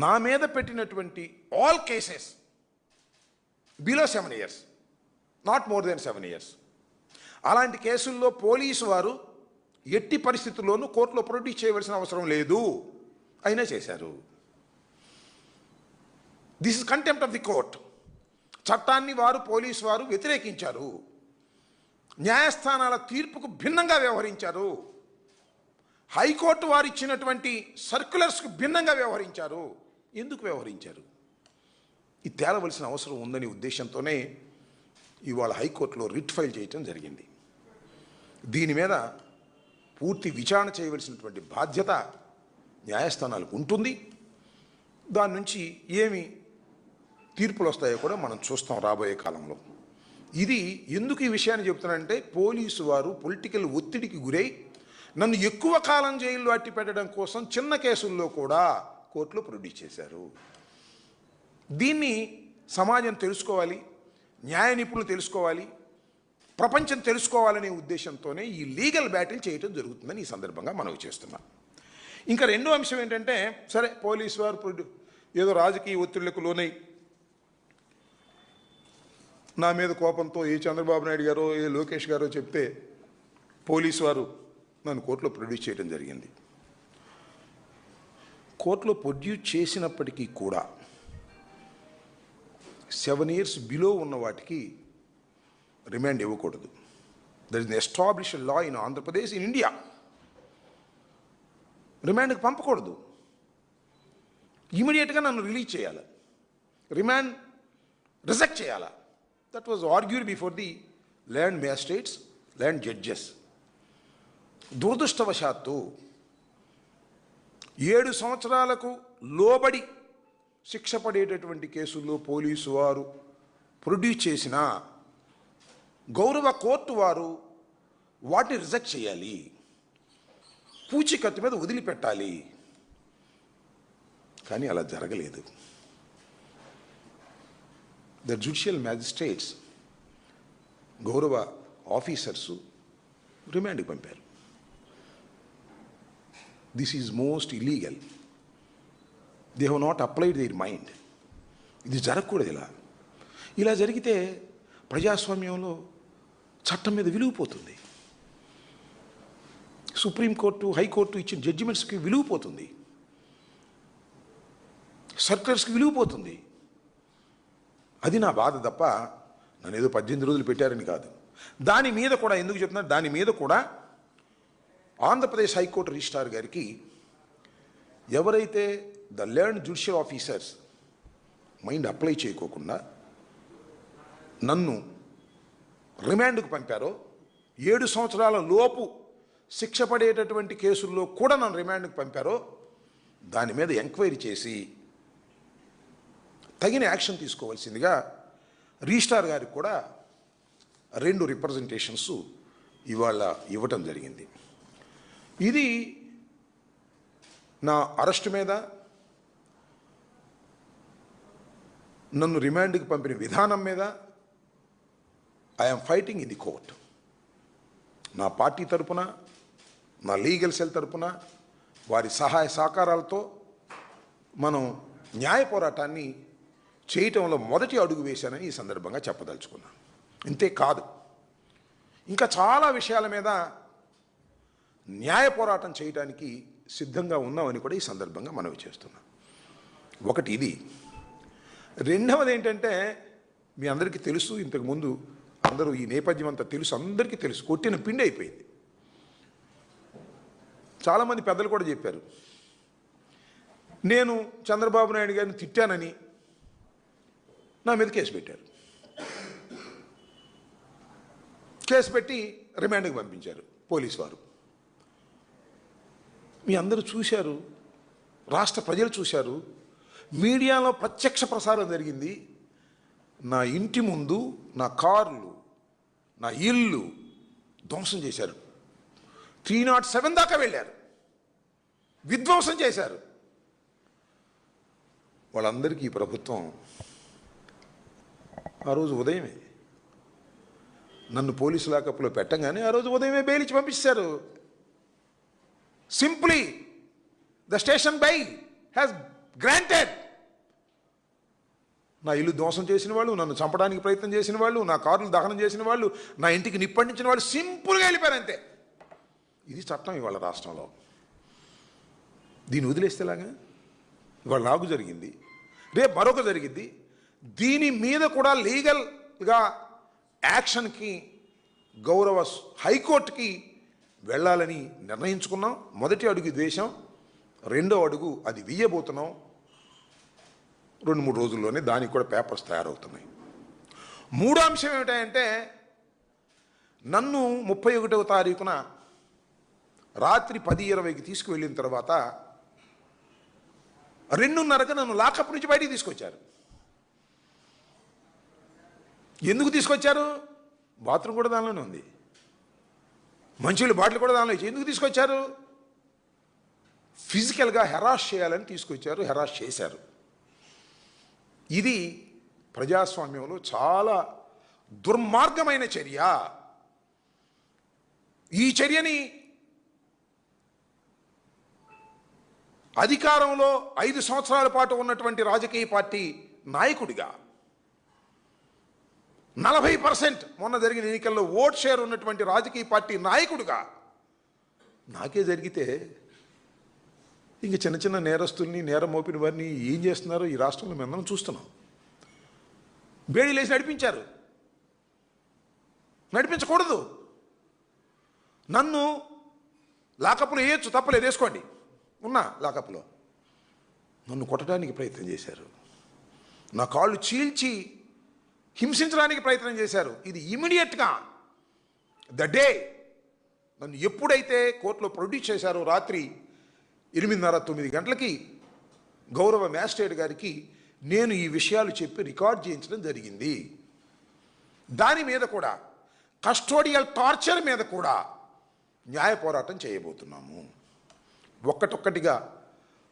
నా మీద పెట్టినటువంటి all cases below 7 years, not more than 7 years. అలాంటి కేసుల్లో పోలీసు వారు ఎట్టి పరిస్థితుల్లోనూ కోర్టులో ప్రొడ్యూస్ చేయవలసిన అవసరం లేదు, అయినా చేశారు. This is contempt of the court. చట్టాన్ని వారు పోలీసు వారు వ్యతిరేకించారు, న్యాయస్థానాల తీర్పుకు భిన్నంగా వ్యవహరించారు, హైకోర్టు వారు ఇచ్చినటువంటి సర్క్యులర్స్కు భిన్నంగా వ్యవహరించారు. ఎందుకు వ్యవహరించారు? ఇది తేలవలసిన అవసరం ఉందని ఉద్దేశంతోనే ఇవాళ హైకోర్టులో రిట్ ఫైల్ చేయటం జరిగింది. దీని మీద పూర్తి విచారణ చేయవలసినటువంటి బాధ్యత న్యాయస్థానాలకు ఉంటుంది. దాని నుంచి ఏమి తీర్పులు వస్తాయో కూడా మనం చూస్తాం రాబోయే కాలంలో. ఇది ఎందుకు ఈ విషయాన్ని చెప్తున్నానంటే, పోలీసు వారు పొలిటికల్ ఒత్తిడికి గురై నన్ను ఎక్కువ కాలం జైల్లో అట్టి పెట్టడం కోసం చిన్న కేసుల్లో కూడా కోర్టులో ప్రొడ్యూస్ చేశారు. దీన్ని సమాజం తెలుసుకోవాలి, న్యాయ నిపుణులు తెలుసుకోవాలి, ప్రపంచం తెలుసుకోవాలనే ఉద్దేశంతోనే ఈ లీగల్ బ్యాటిల్ చేయడం జరుగుతుందని ఈ సందర్భంగా మనవి చేస్తున్నాం. ఇంకా రెండో అంశం ఏంటంటే, సరే పోలీసు వారు ఏదో రాజకీయ ఒత్తిళ్లకు లోనై నా మీద కోపంతో ఏ చంద్రబాబు నాయుడు గారో ఏ లోకేష్ గారో చెప్తే పోలీసు వారు నన్ను కోర్టులో ప్రొడ్యూస్ చేయడం జరిగింది. కోర్టులో ప్రొడ్యూస్ చేసినప్పటికీ కూడా 7 years బిలో ఉన్న వాటికి రిమాండ్ ఇవ్వకూడదు. That is established law in Andhra Pradesh, in India. రిమాండ్కి పంపకూడదు, ఇమీడియట్గా నన్ను రిలీజ్ చేయాలి, రిమాండ్ రిజెక్ట్ చేయాలి. That was argued before the learned magistrates, learned judges. దురదృష్టవశాత్తు 7 సంవత్సరాలకు లోబడి శిక్ష పడేటటువంటి కేసుల్లో పోలీసు వారు ప్రొడ్యూస్ చేసిన గౌరవ కోర్టు వారు వాటిని రిజెక్ట్ చేయాలి, పూచీకత్తు మీద వదిలిపెట్టాలి. కానీ అలా జరగలేదు. ద జ్యుడిషియల్ మ్యాజిస్ట్రేట్స్, గౌరవ ఆఫీసర్సు రిమాండ్కి పంపారు. This is most illegal. They have not applied their mind. ఇది జరగకూడదు. ఇలా జరిగితే ప్రజాస్వామ్యంలో చట్టం మీద విలువ పోతుంది, సుప్రీంకోర్టు హైకోర్టు ఇచ్చిన జడ్జిమెంట్స్కి విలువ పోతుంది, సర్క్యులర్స్కి విలువ పోతుంది. అది నా బాధ తప్ప నన్ను ఏదో 18 రోజులు పెట్టారని కాదు. దాని మీద కూడా ఎందుకు చెప్తున్నారు, దాని మీద కూడా ఆంధ్రప్రదేశ్ హైకోర్టు రిజిస్ట్రార్ గారికి ఎవరైతే the learned judicial officers mind apply చేయకోకుండా నన్ను రిమాండ్కు పంపారో, 7 సంవత్సరాల లోపు శిక్ష పడేటటువంటి కేసుల్లో కూడా నన్ను రిమాండ్కు పంపారో, దాని మీద ఎంక్వైరీ చేసి తగిన యాక్షన్ తీసుకోవాల్సిందిగా రిజిస్ట్రార్ గారికి కూడా 2 రిప్రజెంటేషన్స్ ఇవాళ ఇవ్వటం జరిగింది. ఇది నా అరెస్ట్ మీద, నన్ను రిమాండ్కి పంపిన విధానం మీద I'm fighting in the court. నా పార్టీ తరపున, నా లీగల్ సెల్ తరపున వారి సహాయ సహకారాలతో మనం న్యాయ పోరాటాన్ని చేయటంలో మొదటి అడుగు వేశానని ఈ సందర్భంగా చెప్పదలుచుకున్నాను. ఇంతే కాదు, ఇంకా చాలా విషయాల మీద న్యాయ పోరాటం చేయడానికి సిద్ధంగా ఉన్నామని కూడా ఈ సందర్భంగా మనవి చేస్తున్నాం. ఒకటి ఇది. రెండవది ఏంటంటే, మీ అందరికీ తెలుసు, ఇంతకుముందు అందరూ ఈ నేపథ్యం అంతా తెలుసు, అందరికీ తెలుసు, కొట్టిన పిండి అయిపోయింది. చాలామంది పెద్దలు కూడా చెప్పారు, నేను చంద్రబాబు నాయుడు గారిని తిట్టానని నా మీద కేసు పెట్టారు. కేసు పెట్టి రిమాండ్కి పంపించారు పోలీసు వారు. మీ అందరూ చూశారు, రాష్ట్ర ప్రజలు చూశారు, మీడియాలో ప్రత్యక్ష ప్రసారం జరిగింది. నా ఇంటి ముందు నా కార్లు, నా ఇల్లు ధ్వంసం చేశారు. 307 దాకా వెళ్ళారు, విధ్వంసం చేశారు. వాళ్ళందరికీ ఈ ప్రభుత్వం ఆ రోజు ఉదయమే నన్ను పోలీసు లాకప్లో పెట్టంగానే ఆ రోజు ఉదయమే బెయిల్ ఇచ్చి పంపిస్తారు. Simply the station bail has granted. నా ఇల్లు ధ్వంసం చేసిన వాళ్ళు, నన్ను చంపడానికి ప్రయత్నం చేసిన వాళ్ళు, నా కార్లు దహనం చేసిన వాళ్ళు, నా ఇంటికి నిప్పండించిన వాళ్ళు సింపుల్గా వెళ్ళిపోయారు అంతే. ఇది చట్టం ఇవాళ రాష్ట్రంలో. దీన్ని వదిలేస్తేలాగా ఇవాళ నాకు జరిగింది, రేపు మరొక జరిగింది. దీని మీద కూడా లీగల్గా యాక్షన్కి గౌరవ హైకోర్టుకి వెళ్ళాలని నిర్ణయించుకున్నాం. మొదటి అడుగు ద్వేషం, రెండో అడుగు అది వెయ్యబోతున్నాం. 2-3 రోజుల్లోనే దానికి కూడా పేపర్స్ తయారవుతున్నాయి. మూడో అంశం ఏమిటంటే, నన్ను 31వ తారీఖున రాత్రి 10:20కి తీసుకువెళ్ళిన తర్వాత 2:30కి నన్ను లాకప్ నుంచి బయటికి తీసుకొచ్చారు. ఎందుకు తీసుకొచ్చారు? బాత్రూమ్ కూడా దానిలోనే ఉంది, మంచినీళ్ళ బాటిల్ కూడా దానిలో ఇచ్చి ఎందుకు తీసుకొచ్చారు? ఫిజికల్గా హెరాస్ చేయాలని తీసుకొచ్చారు, హెరాస్ చేశారు. ఇది ప్రజాస్వామ్యంలో చాలా దుర్మార్గమైన చర్య. ఈ చర్యని అధికారంలో 5 సంవత్సరాల పాటు ఉన్నటువంటి రాజకీయ పార్టీ నాయకుడిగా 40% మొన్న జరిగిన ఎన్నికల్లో ఓట్ షేర్ ఉన్నటువంటి రాజకీయ పార్టీ నాయకుడిగా నాకే జరిగితే ఇంక చిన్న చిన్న నేరస్తుల్ని, నేరం మోపిన వారిని ఏం చేస్తున్నారో ఈ రాష్ట్రంలో మేము చూస్తున్నాం. బేడీలేసి నడిపించారు. నడిపించకూడదు. నన్ను లాకప్లో వేయచ్చు, తప్పలేదు, వేసుకోండి, ఉన్నా లాకప్లో. నన్ను కొట్టడానికి ప్రయత్నం చేశారు, నా కాళ్ళు చీల్చి హింసించడానికి ప్రయత్నం చేశారు. ఇది ఇమీడియట్గా ద డే నన్ను ఎప్పుడైతే కోర్టులో ప్రొడ్యూస్ చేశారో రాత్రి 8:30-9 గంటలకి గౌరవ మ్యాజిస్ట్రేట్ గారికి నేను ఈ విషయాలు చెప్పి రికార్డ్ చేయించడం జరిగింది. దాని మీద కూడా కస్టోడియల్ టార్చర్ మీద కూడా న్యాయ పోరాటం చేయబోతున్నాము. ఒక్కటొక్కటిగా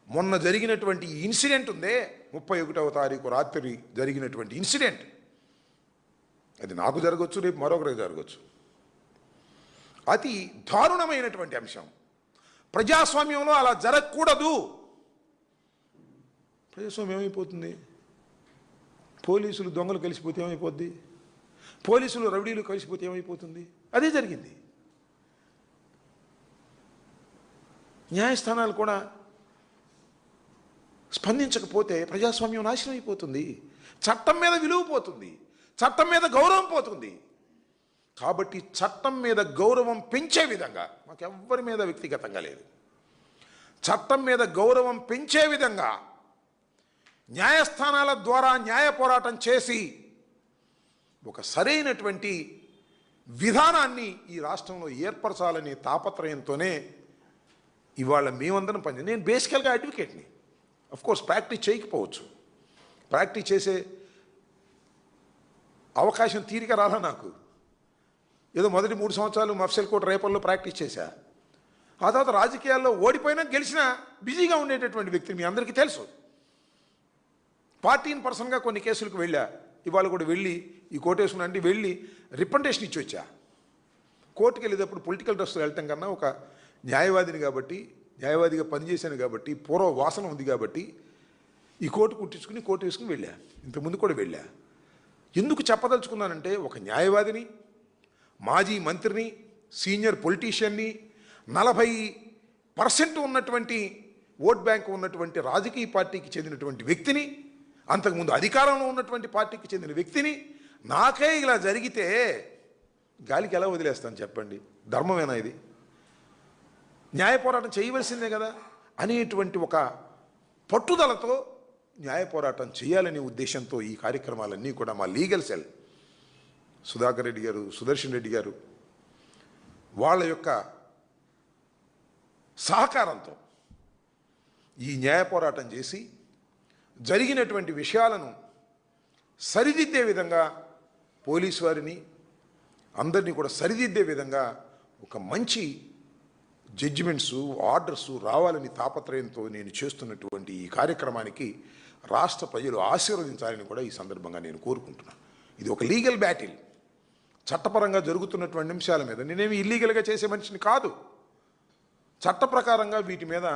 మొన్న జరిగినటువంటి ఇన్సిడెంట్ ఉందే, 31వ తారీఖు రాత్రి జరిగినటువంటి ఇన్సిడెంట్, అది నాకు జరగవచ్చు, రేపు మరొకరికి జరగవచ్చు. అతి దారుణమైనటువంటి అంశం. ప్రజాస్వామ్యంలో అలా జరగకూడదు. ప్రజాస్వామ్యం ఏమైపోతుంది? పోలీసులు దొంగలు కలిసిపోతే ఏమైపోద్ది? పోలీసులు రౌడీలు కలిసిపోతే ఏమైపోతుంది? అదే జరిగింది. న్యాయస్థానాలు కూడా స్పందించకపోతే ప్రజాస్వామ్యం నాశనం అయిపోతుంది. చట్టం మీద విలువ పోతుంది, చట్టం మీద గౌరవం పోతుంది. కాబట్టి చట్టం మీద గౌరవం పెంచే విధంగా, మాకెవ్వరి మీద వ్యక్తిగతంగా లేదు, చట్టం మీద గౌరవం పెంచే విధంగా న్యాయస్థానాల ద్వారా న్యాయ పోరాటం చేసి ఒక సరైనటువంటి విధానాన్ని ఈ రాష్ట్రంలో ఏర్పరచాలనే తాపత్రయంతోనే ఇవాళ మేమందరం పని. నేను బేసికల్గా అడ్వకేట్ని, కోర్స్ ప్రాక్టీస్ చేయకపోవచ్చు, ప్రాక్టీస్ చేసే అవకాశం తీరిక రాలా నాకు. ఏదో మొదటి 3 సంవత్సరాలు మఫ్సల్ కోర్టు రేపల్లో ప్రాక్టీస్ చేశా. ఆ తర్వాత రాజకీయాల్లో ఓడిపోయినా గెలిచినా బిజీగా ఉండేటటువంటి వ్యక్తిని మీ అందరికీ తెలుసు. పార్టీని పర్సన్గా కొన్ని కేసులకు వెళ్ళా. ఇవాళ కూడా వెళ్ళి ఈ కోర్టు వేసుకున్నా అంటే వెళ్ళి రిప్రజెంటేషన్ ఇచ్చి వచ్చా. కోర్టుకు వెళ్ళేటప్పుడు పొలిటికల్ డ్రెస్లో వెళ్ళటం కన్నా ఒక న్యాయవాదిని కాబట్టి, న్యాయవాదిగా పనిచేశాను కాబట్టి, పూర్వ వాసన ఉంది కాబట్టి ఈ కోర్టు కుట్టించుకుని కోర్టు వేసుకుని వెళ్ళా. ఇంతకుముందు కూడా వెళ్ళా. ఎందుకు చెప్పదలుచుకున్నానంటే, ఒక న్యాయవాదిని, మాజీ మంత్రిని, సీనియర్ పొలిటీషియన్ని, 40% ఉన్నటువంటి ఓట్ బ్యాంక్ ఉన్నటువంటి రాజకీయ పార్టీకి చెందినటువంటి వ్యక్తిని, అంతకుముందు అధికారంలో ఉన్నటువంటి పార్టీకి చెందిన వ్యక్తిని, నాకే ఇలా జరిగితే గాలికి ఎలా వదిలేస్తాను చెప్పండి? ధర్మమేనా ఇది? న్యాయ పోరాటం చేయవలసిందే కదా అనేటువంటి ఒక పట్టుదలతో న్యాయ పోరాటం చేయాలనే ఉద్దేశంతో ఈ కార్యక్రమాలన్నీ కూడా మా లీగల్ సెల్ సుధాకర్ రెడ్డి గారు, సుదర్శన్ రెడ్డి గారు వాళ్ళ యొక్క సహకారంతో ఈ న్యాయ పోరాటం చేసి జరిగినటువంటి విషయాలను సరిదిద్దే విధంగా పోలీసు వారిని అందరినీ కూడా సరిదిద్దే విధంగా ఒక మంచి జడ్జిమెంట్స్, ఆర్డర్స్ రావాలని తాపత్రయంతో నేను చేస్తున్నటువంటి ఈ కార్యక్రమానికి రాష్ట్ర ప్రజలు ఆశీర్వదించాలని కూడా ఈ సందర్భంగా నేను కోరుకుంటున్నాను. ఇది ఒక లీగల్ బ్యాటిల్, చట్టపరంగా జరుగుతున్నటువంటి అంశాల మీద. నేనేమి ఇల్లీగల్గా చేసే మనిషిని కాదు. చట్ట ప్రకారంగా వీటి మీద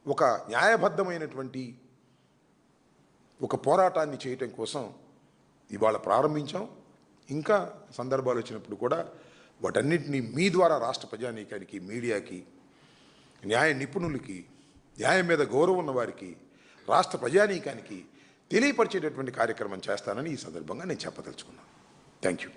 ఒక న్యాయబద్ధమైనటువంటి ఒక పోరాటాన్ని చేయటం కోసం ఇవాళ ప్రారంభించాం. ఇంకా సందర్భాలు వచ్చినప్పుడు కూడా వాటన్నిటినీ మీ ద్వారా రాష్ట్ర ప్రజానీకానికి, మీడియాకి, న్యాయ నిపుణులకి, న్యాయం మీద గౌరవం ఉన్న వారికి, రాష్ట్ర ప్రజానీకానికి తెలియపరిచేటటువంటి కార్యక్రమం చేస్తానని ఈ సందర్భంగా నేను చెప్పదలుచుకున్నాను. Thank you.